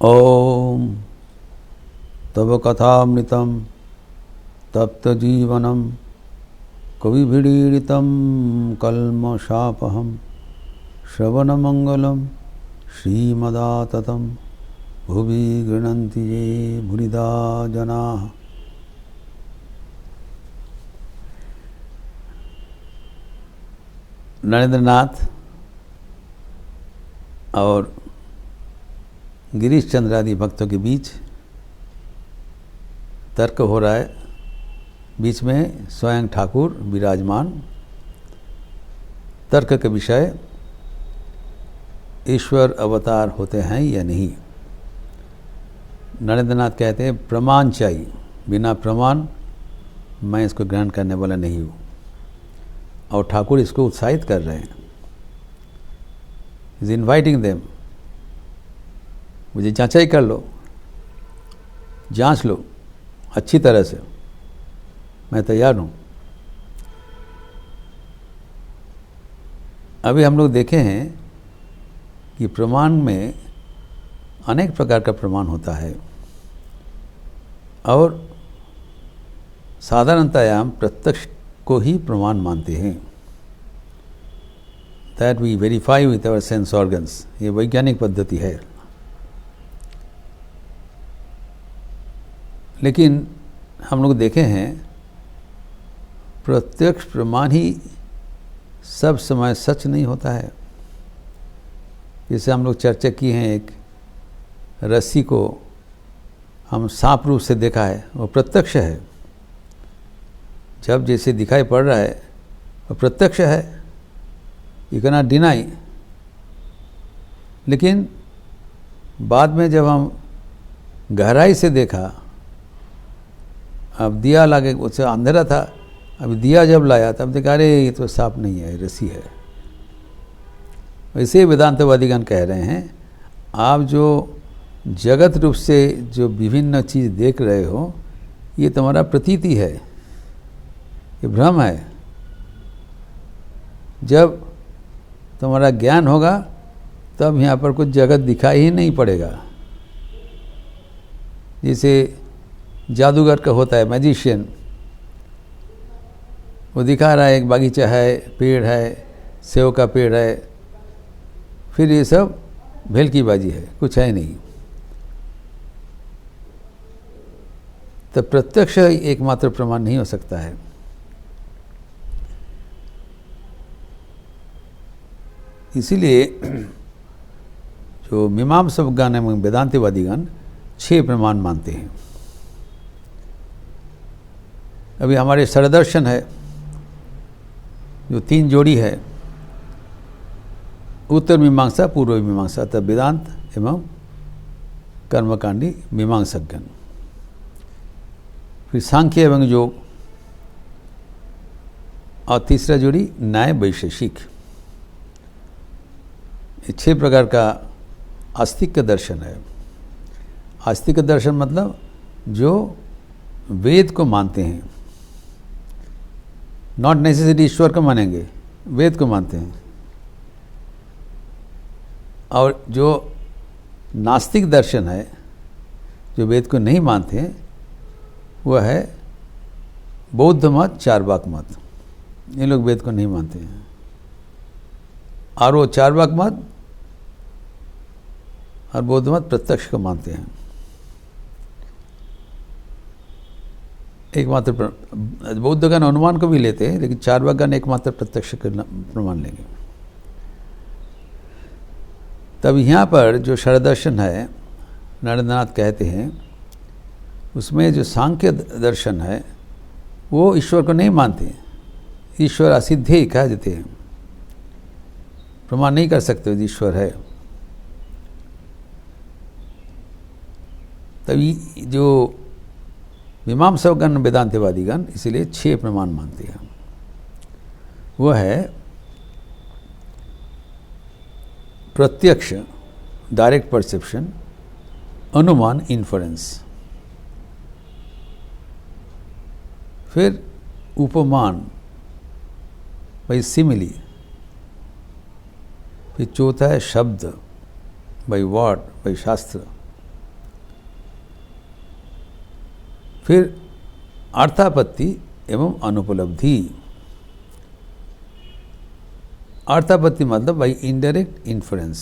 ओम तव कथामृतं तप्तजीवनं कविभिरीडितं कल्मषापहं श्रवणमंगलं श्रीमदाततं भुवि गृह्णन्ति ये मुनिदा जनाः। नरेंद्रनाथ और गिरीश चंद्र आदि भक्तों के बीच तर्क हो रहा है। बीच में स्वयं ठाकुर विराजमान। तर्क के विषय ईश्वर अवतार होते हैं या नहीं। नरेंद्रनाथ कहते हैं प्रमाण चाहिए, बिना प्रमाण मैं इसको ग्रहण करने वाला नहीं हूँ। और ठाकुर इसको उत्साहित कर रहे हैं। इज इन्वाइटिंग देम, मुझे जांचाई कर लो, जांच लो अच्छी तरह से, मैं तैयार हूँ। अभी हम लोग देखे हैं कि प्रमाण में अनेक प्रकार का प्रमाण होता है और साधारणतया हम प्रत्यक्ष को ही प्रमाण मानते हैं। That we verify with our sense organs. ये वैज्ञानिक पद्धति है। लेकिन हम लोग देखे हैं प्रत्यक्ष प्रमाण ही सब समय सच नहीं होता है। जैसे हम लोग चर्चा की हैं, एक रस्सी को हम साफ रूप से देखा है, वो प्रत्यक्ष है। जब जैसे दिखाई पड़ रहा है वो प्रत्यक्ष है, यू कैन नॉट डिनाई। लेकिन बाद में जब हम गहराई से देखा, अब दिया लगे, उससे अंधेरा था, अब दिया जब लाया तब देखा अरे ये तो साफ नहीं है, रस्सी है। वैसे वेदांतवादीगण कह रहे हैं आप जो जगत रूप से जो विभिन्न चीज़ देख रहे हो, ये तुम्हारा प्रतीति है, ये भ्रम है। जब तुम्हारा ज्ञान होगा तब यहाँ पर कुछ जगत दिखाई ही नहीं पड़ेगा। जैसे जादूगर का होता है, मैजिशियन, वो दिखा रहा है एक बागीचा है, पेड़ है, सेव का पेड़ है, फिर ये सब भेलकीबाजी है, कुछ है नहीं। तो प्रत्यक्ष एकमात्र प्रमाण नहीं हो सकता है। इसीलिए जो मीमांसकगण एवं वेदांतवादीगण 6 प्रमाण मानते हैं। अभी हमारे सरदर्शन है, जो 3 जोड़ी है, उत्तर मीमांसा, पूर्व मीमांसा, तब वेदांत एवं कर्मकांडी मीमांसकगण। फिर सांख्य एवं योग, और तीसरा जोड़ी न्याय वैशेषिक। ये 6 प्रकार का आस्तिक दर्शन है। आस्तिक दर्शन मतलब जो वेद को मानते हैं, नॉट नेसेसरी ईश्वर को मानेंगे, वेद को मानते हैं। और जो नास्तिक दर्शन है, जो वेद को नहीं मानते हैं, वह है बौद्ध मत, चार्वाक मत। ये लोग वेद को नहीं मानते हैं। और वो चार्वाक मत और बौद्ध मत प्रत्यक्ष को मानते हैं। एकमात्र बौद्धगण अनुमान को भी लेते हैं, लेकिन चार्वाकगण एकमात्र प्रत्यक्ष प्रमाण लेंगे। तब यहाँ पर जो शरदर्शन है, नरेंद्रनाथ कहते हैं, उसमें जो सांख्य दर्शन है वो ईश्वर को नहीं मानते। ईश्वर असिद्ध ही कह देते हैं, प्रमाण नहीं कर सकते ईश्वर है। तभी जो मीमांसकगण वेदांतवादीगण इसीलिए 6 प्रमाण मानते हैं। वह है प्रत्यक्ष, डायरेक्ट परसेप्शन, अनुमान, इन्फरेंस। फिर उपमान, भाई सिमिली। फिर चौथा है शब्द, भाई वर्ड, भाई शास्त्र। फिर अर्थापत्ति एवं अनुपलब्धि। अर्थापत्ति मतलब बाई इनडायरेक्ट इन्फ्लुएंस,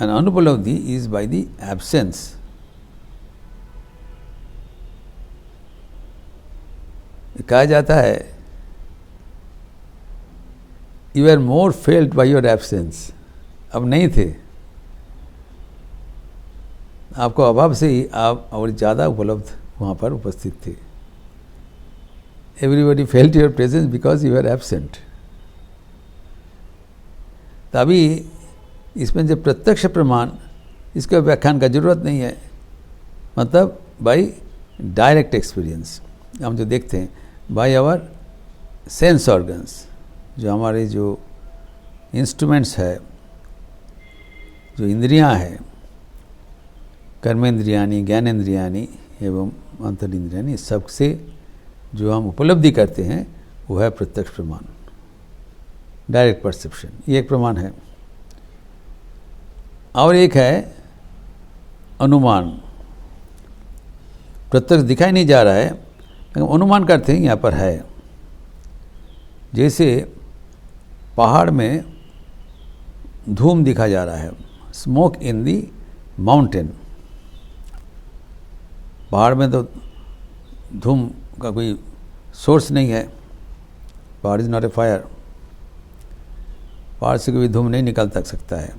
एंड अनुपलब्धि इज बाई द एब्सेंस। कहा जाता है you are more felt by your absence. अब नहीं थे, आपको अभाव से ही आप और ज़्यादा उपलब्ध वहाँ पर उपस्थित थे। Everybody felt your presence because you are absent. तभी इसमें जो प्रत्यक्ष प्रमाण, इसका व्याख्यान का जरूरत नहीं है, मतलब बाई डायरेक्ट एक्सपीरियंस। हम जो देखते हैं बाई आवर सेंस ऑर्गन्स, जो हमारे जो इंस्ट्रूमेंट्स है, जो इंद्रियां हैं, कर्मेंद्रियानी, ज्ञानेंद्रियानी एवं अंतरिंद्रियानी, सबसे जो हम उपलब्धि करते हैं वो है प्रत्यक्ष प्रमाण, डायरेक्ट परसेप्शन। ये एक प्रमाण है। और एक है अनुमान। प्रत्यक्ष दिखाई नहीं जा रहा है, लेकिन अनुमान करते हैं यहाँ पर है। जैसे पहाड़ में धूम दिखा जा रहा है, स्मोक इन दी माउंटेन। पहाड़ में तो धूम का कोई सोर्स नहीं है, पहाड़ इज नॉट ए फायर, पहाड़ से कोई धूम नहीं निकल सकता है।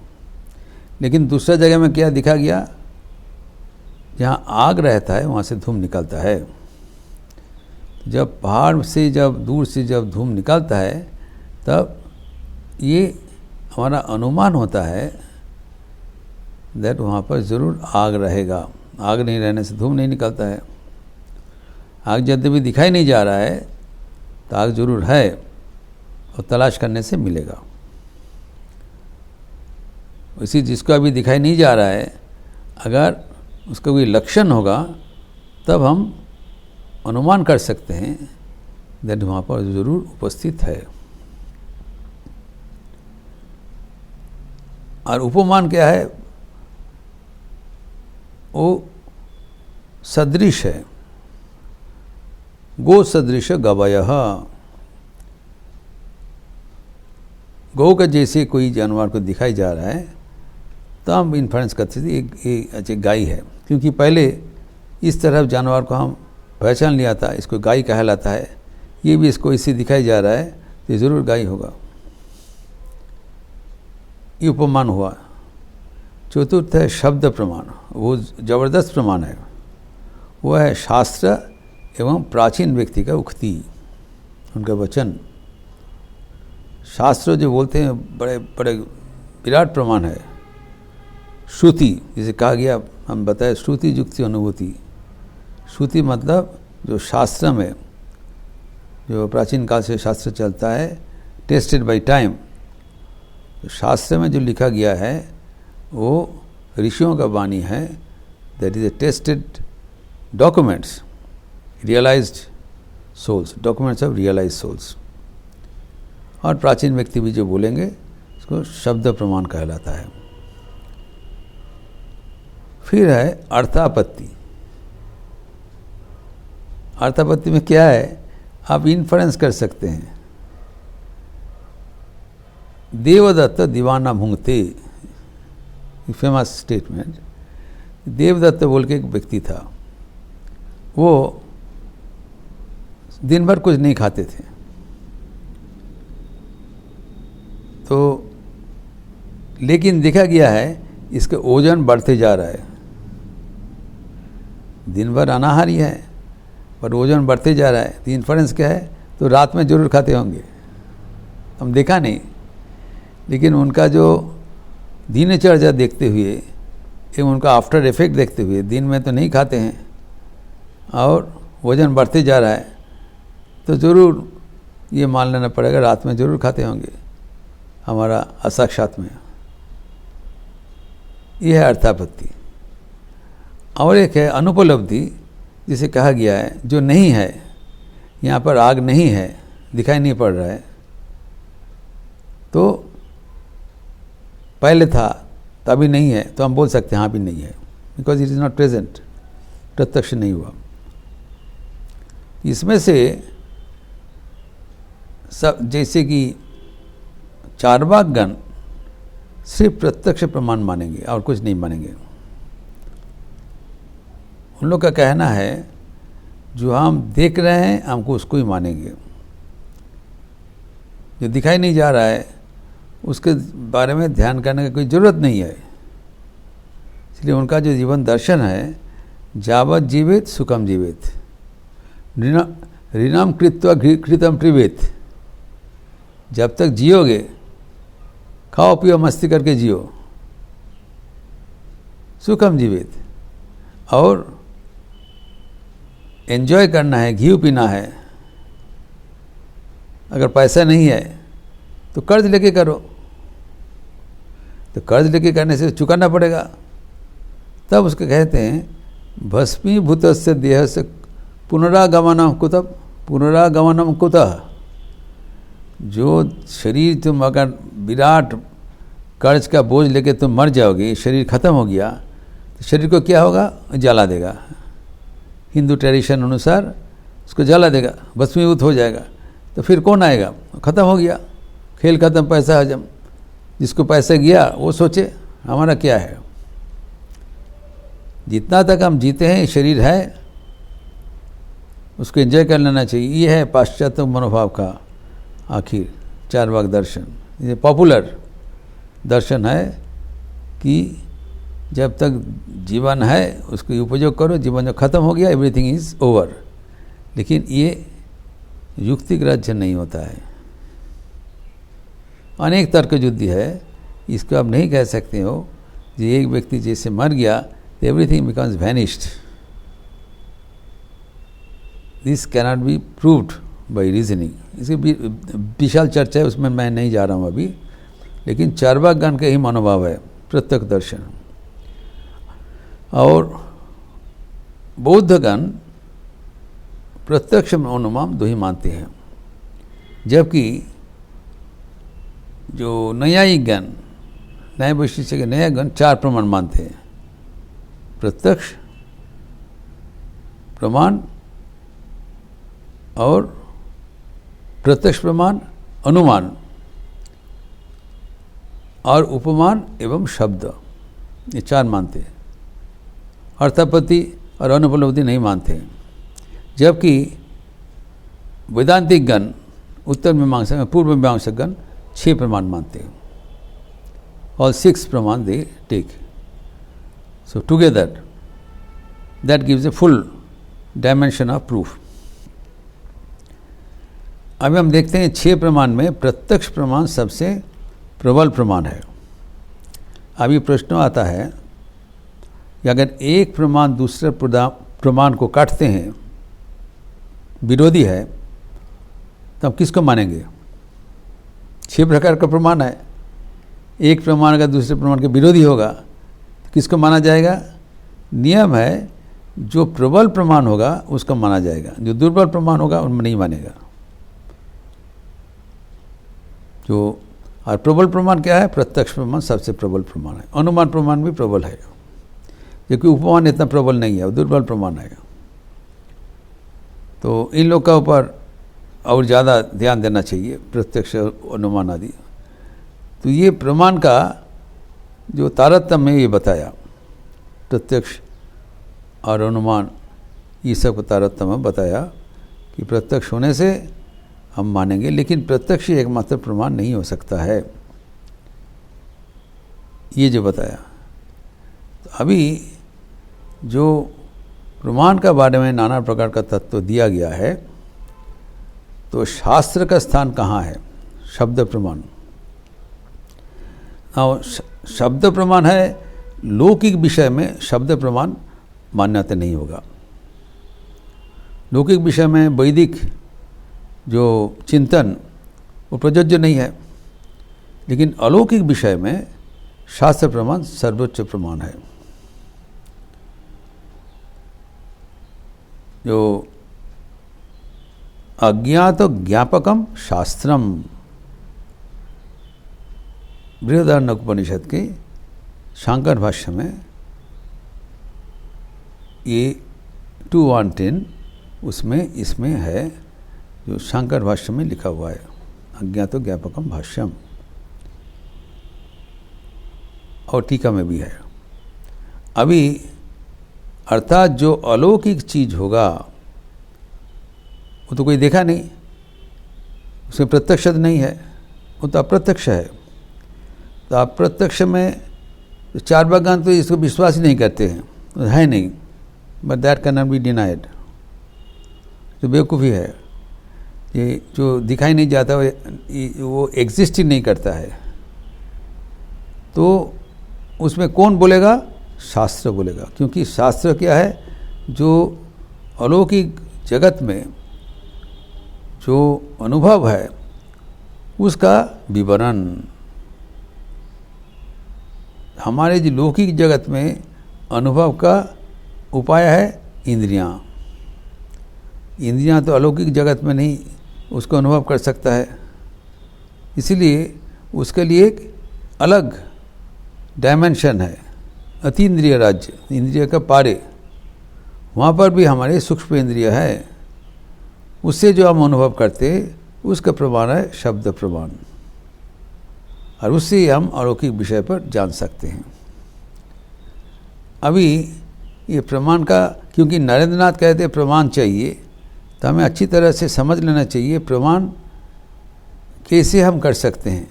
लेकिन दूसरा जगह में क्या दिखा गया, जहाँ आग रहता है वहाँ से धूम निकलता है। जब पहाड़ से जब दूर से जब धूम निकलता है, तब ये हमारा अनुमान होता है दैट वहाँ पर ज़रूर आग रहेगा। आग नहीं रहने से धूम नहीं निकलता है। आग जब भी दिखाई नहीं जा रहा है तो आग ज़रूर है, और तलाश करने से मिलेगा। इसी जिसको अभी दिखाई नहीं जा रहा है, अगर उसका कोई लक्षण होगा तब हम अनुमान कर सकते हैं दैट वहाँ पर ज़रूर उपस्थित है। और उपमान क्या है, वो सदृश है। गो सदृश गवयः। गौ का जैसे कोई जानवर को दिखाई जा रहा है तो हम इन्फ्रेंस करते थे एक गाय है, क्योंकि पहले इस तरह जानवर को हम पहचान लिया था, इसको गाय कहलाता है। ये भी इसको इसी दिखाई जा रहा है तो ज़रूर गाय होगा। ये उपमान हुआ। चतुर्थ है शब्द प्रमाण। वो जबरदस्त प्रमाण है। वो है शास्त्र एवं प्राचीन व्यक्ति का उक्ति, उनका वचन। शास्त्र जो बोलते हैं बड़े बड़े विराट प्रमाण है। श्रुति जिसे कहा गया, हम बताए श्रुति युक्ति अनुभूति। श्रुति मतलब जो शास्त्र में, जो प्राचीन काल से शास्त्र चलता है, टेस्टेड बाय टाइम। शास्त्र में जो लिखा गया है वो ऋषियों का वाणी है। That is a tested documents, realised souls, documents of realised souls. और प्राचीन व्यक्ति भी जो बोलेंगे उसको शब्द प्रमाण कहलाता है। फिर है अर्थापत्ति। अर्थापत्ति में क्या है, आप इन्फ्रेंस कर सकते हैं। देवदत्त दीवाना भूंगते, फेमस स्टेटमेंट। देवदत्त बोल के एक व्यक्ति था, वो दिन भर कुछ नहीं खाते थे। तो लेकिन देखा गया है इसका ओजन बढ़ते जा रहा है। दिन भर अनाहारी है पर ओजन बढ़ते जा रहा है। तो इन्फ्रेंस क्या है, तो रात में जरूर खाते होंगे। हम देखा नहीं, लेकिन उनका जो दिनचर्या देखते हुए एवं उनका आफ्टर इफेक्ट देखते हुए दिन में तो नहीं खाते हैं और वजन बढ़ते जा रहा है, तो ज़रूर ये मान लेना पड़ेगा रात में ज़रूर खाते होंगे, हमारा असाक्षात में। यह है अर्थापत्ति। और एक है अनुपलब्धि, जिसे कहा गया है जो नहीं है। यहाँ पर आग नहीं है, दिखाई नहीं पड़ रहा है, तो पहले था तभी नहीं है, तो हम बोल सकते हैं हाँ भी नहीं है, because it is not present. प्रत्यक्ष नहीं हुआ। इसमें से सब जैसे कि चार्वाकगण सिर्फ प्रत्यक्ष प्रमाण मानेंगे और कुछ नहीं मानेंगे। उन लोग का कहना है जो हम देख रहे हैं हमको उसको ही मानेंगे, जो दिखाई नहीं जा रहा है उसके बारे में ध्यान करने की कोई ज़रूरत नहीं है। इसलिए उनका जो जीवन दर्शन है, जावत जीवित सुखम जीवित, ऋणम कृत्वा कृतम त्रिवेत, जब तक जियोगे खाओ पियो मस्ती करके जियो, सुखम जीवित, और एंजॉय करना है, घी पीना है। अगर पैसा नहीं है तो कर्ज लेके करो, तो कर्ज लेके करने से चुकाना पड़ेगा। तब उसके कहते हैं भस्मीभूतस्य देहस्य पुनरागमनम कुतः। जो शरीर तुम अगर विराट कर्ज का बोझ लेके तुम मर जाओगे, शरीर खत्म हो गया, तो शरीर को क्या होगा? जला देगा। हिंदू ट्रेडिशन अनुसार उसको जला देगा, भस्मीभूत हो जाएगा। तो फिर कौन आएगा? ख़त्म हो गया, खेल खत्म, पैसा हजम। जिसको पैसा गया वो सोचे हमारा क्या है। जितना तक हम जीते हैं, शरीर है, उसको एंजॉय कर लेना चाहिए। ये है पाश्चात्य मनोभाव का आखिर चार्वाक दर्शन। ये पॉपुलर दर्शन है कि जब तक जीवन है उसको उपयोग करो, जीवन जब खत्म हो गया एवरीथिंग इज़ ओवर। लेकिन ये युक्तिग्राह्य नहीं होता है। अनेक तर्क युद्धि है, इसको आप नहीं कह सकते हो कि एक व्यक्ति जैसे मर गया तो everything becomes vanished. This cannot be proved by reasoning. इसकी विशाल चर्चा है, उसमें मैं नहीं जा रहा हूँ अभी। लेकिन चार्वाकगण के ही मनोभाव है प्रत्यक्ष दर्शन। और बौद्धगण प्रत्यक्ष अनुमान दो ही मानते हैं, जबकि जो न्यायिक गण, न्याय वैशिष्ट के न्यायिक गण 4 प्रमाण मानते हैं। प्रत्यक्ष प्रमाण और प्रत्यक्ष प्रमाण, अनुमान और उपमान एवं शब्द, ये 4 मानते हैं। अर्थापत्ति और अनुपलब्धि नहीं मानते हैं। जबकि वेदांतिक गण, उत्तर मीमांसक, पूर्व मीमांसक गण 6 प्रमाण मानते हैं। All 6 प्रमाण they take. So together that gives a full dimension of proof. अभी हम देखते हैं 6 प्रमाण में प्रत्यक्ष प्रमाण सबसे प्रबल प्रमाण है। अभी प्रश्न आता है कि अगर एक प्रमाण दूसरे प्रमाण को काटते हैं, विरोधी है, तो हम किसको मानेंगे? 6 प्रकार का प्रमाण है। एक प्रमाण अगर दूसरे प्रमाण के विरोधी होगा तो किसको माना जाएगा? नियम है जो प्रबल प्रमाण होगा उसको माना जाएगा, जो दुर्बल प्रमाण होगा उनमें नहीं मानेगा। जो और प्रबल प्रमाण क्या है? प्रत्यक्ष प्रमाण सबसे प्रबल प्रमाण है। अनुमान प्रमाण भी प्रबल है, क्योंकि उपमान इतना प्रबल नहीं है, वो दुर्बल प्रमाण है। तो इन लोग का ऊपर और ज़्यादा ध्यान देना चाहिए, प्रत्यक्ष अनुमान आदि। तो ये प्रमाण का जो तारतम्य ये बताया, प्रत्यक्ष और अनुमान, ये सब का तारतम्य बताया कि प्रत्यक्ष होने से हम मानेंगे, लेकिन प्रत्यक्ष ही एकमात्र प्रमाण नहीं हो सकता है, ये जो बताया। तो अभी जो प्रमाण का बारे में नाना प्रकार का तत्व दिया गया है, तो शास्त्र का स्थान कहाँ है? शब्द प्रमाण। और शब्द प्रमाण है, लौकिक विषय में शब्द प्रमाण मान्यता नहीं होगा। लौकिक विषय में वैदिक जो चिंतन वो प्रयोज्य नहीं है, लेकिन अलौकिक विषय में शास्त्र प्रमाण सर्वोच्च प्रमाण है। जो अज्ञात ज्ञापकम शास्त्रम, बृहदारण्यकोपनिषद के शांकर भाष्य में ये 2:110 उसमें इसमें है जो शंकर भाष्य में लिखा हुआ है, अज्ञातो ज्ञापकम भाष्यम, और टीका में भी है। अभी अर्थात जो अलौकिक चीज होगा वो तो कोई देखा नहीं, उसमें प्रत्यक्ष नहीं है, वो तो अप्रत्यक्ष है। तो अप्रत्यक्ष में चार भगवान तो इसको विश्वास ही नहीं करते हैं, है नहीं, but that can not be denied. जो बेवकूफ़ी है, ये जो दिखाई नहीं जाता वो एग्जिस्ट ही नहीं करता है। तो उसमें कौन बोलेगा? शास्त्र बोलेगा, क्योंकि शास्त्र क्या है? जो अलौकिक जगत में जो अनुभव है उसका विवरण। हमारे जो लौकिक जगत में अनुभव का उपाय है इंद्रियां। इंद्रियां तो अलौकिक जगत में नहीं उसको अनुभव कर सकता है, इसलिए उसके लिए एक अलग डायमेंशन है, अतीन्द्रिय राज्य, इंद्रिय का पारे। वहाँ पर भी हमारे सूक्ष्म इंद्रिय है, उससे जो हम अनुभव करते उसका प्रमाण है शब्द प्रमाण, और उससे हम अलौकिक विषय पर जान सकते हैं। अभी ये प्रमाण का, क्योंकि नरेंद्रनाथ कहते हैं प्रमाण चाहिए, तो हमें अच्छी तरह से समझ लेना चाहिए प्रमाण कैसे हम कर सकते हैं,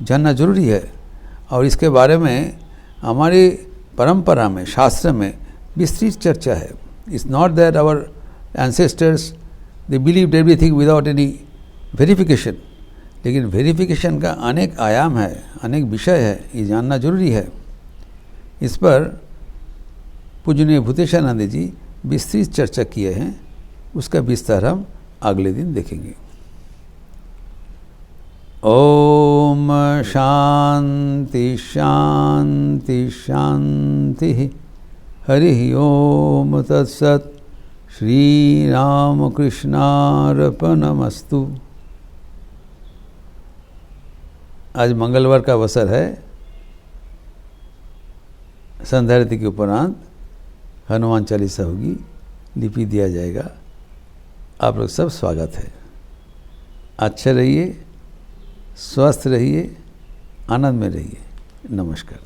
जानना जरूरी है। और इसके बारे में हमारी परंपरा में, शास्त्र में विस्तृत चर्चा है। It's not that our ancestors they believed everything without any verification, लेकिन वेरिफिकेशन का अनेक आयाम है, अनेक विषय है, ये जानना जरूरी है। इस पर पूजनीय भूतेशानंद जी विस्तृत चर्चा किए हैं, उसका विस्तार हम अगले दिन देखेंगे। ओम शांति शांति शांति। हरि ओम तत्सत्। श्री रामकृष्णार्पणमस्तु। आज मंगलवार का अवसर है, संध्या आरती के उपरांत हनुमान चालीसा होगी, लिपि दिया जाएगा। आप लोग सब स्वागत है। अच्छे रहिए, स्वस्थ रहिए, आनंद में रहिए। नमस्कार।